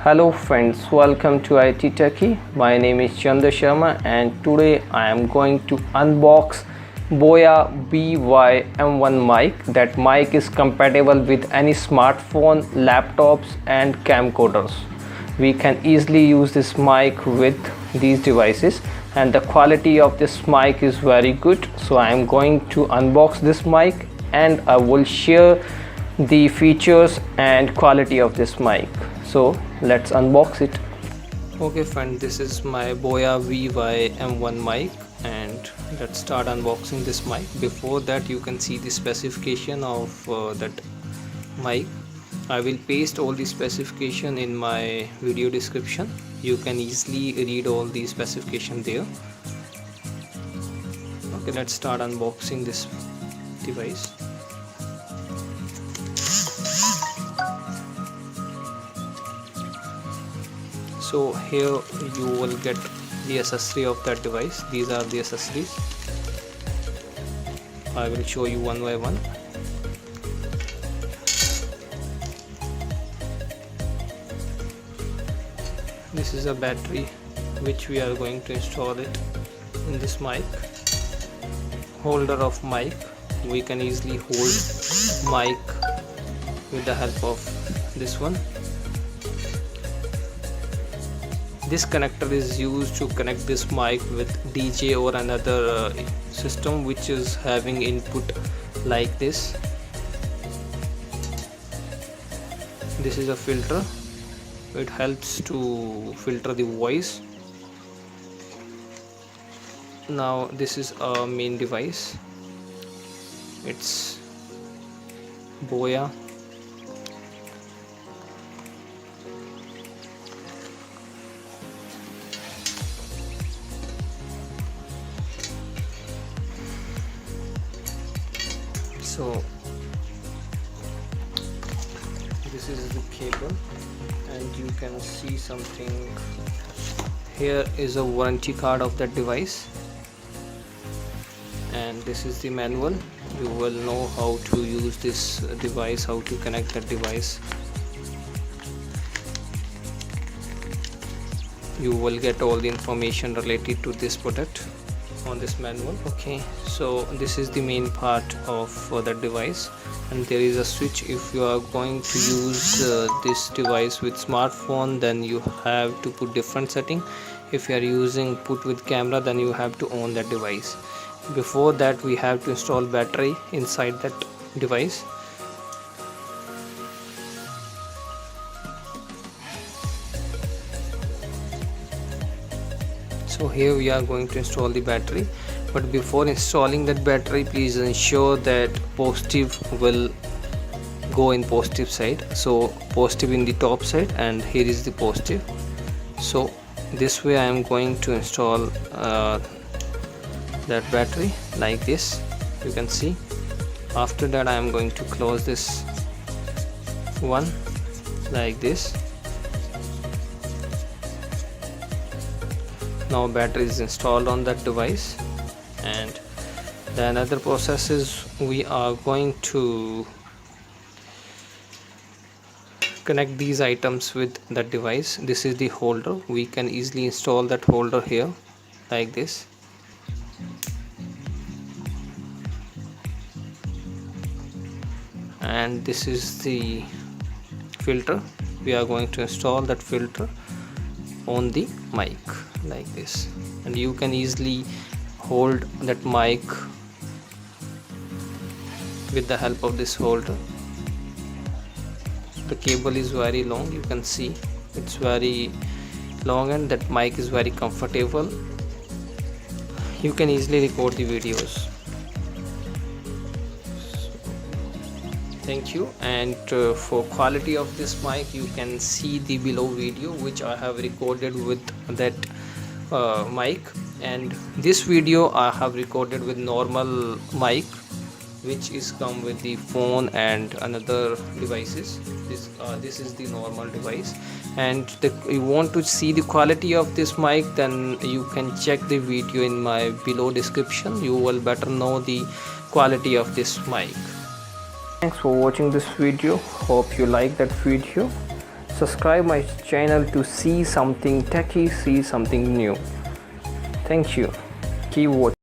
Hello friends, welcome to IT Techie. My name is Chandra Sharma and today I am going to unbox Boya BY-M1 mic. That mic is compatible with any smartphone, laptops and camcorders. We can easily use this mic with these devices and the quality of this mic is very good. So I am going to unbox this mic and I will share the features and quality of this mic. So let's unbox it. Okay friend, this is my Boya BY-M1 mic and let's start unboxing this mic. Before that, you can see the specification of that mic. I will paste all the specification in my video description. You can easily read all the specification there. Okay, let's start unboxing this device. So here you will get the accessory of that device. These are the accessories. I will show you one by one. This is a battery which we are going to install it in this mic. Holder of mic. We can easily hold mic with the help of this one. This connector is used to connect this mic with DJ or another system which is having input like this. This is a filter. It helps to filter the voice. Now this is a main device. It's Boya. So this is the cable and you can see something. Here is a warranty card of that device and this is the manual. You will know how to use this device, how to connect that device. You will get all the information related to this product on this manual. Okay, so this is the main part of that device and there is a switch. If you are going to use this device with smartphone, then you have to put different setting. If you are using put with camera, then you have to on that device. Before that, we have to install battery inside that device. So here we are going to install the battery, but before installing that battery, please ensure that positive will go in positive side. So positive in the top side and here is the positive. So this way I am going to install that battery like this. You can see. After that I am going to close this one like this. Now battery is installed on that device and the another process is we are going to connect these items with that device. This is the holder. We can easily install that holder here like this. And this is the filter. We are going to install that filter on the mic like this, and you can easily hold that mic with the help of this holder. The cable is very long, you can see it's very long and that mic is very comfortable. You can easily record the videos. Thank you. And for quality of this mic, you can see the below video which I have recorded with that mic, and this video I have recorded with normal mic which is come with the phone and another devices. This is the normal device, and you want to see the quality of this mic, then you can check the video in my below description. You will better know the quality of this mic. Thanks for watching this video. Hope you like that video. subscribe my channel to see something techy, see something new. Thank you. Keep watching.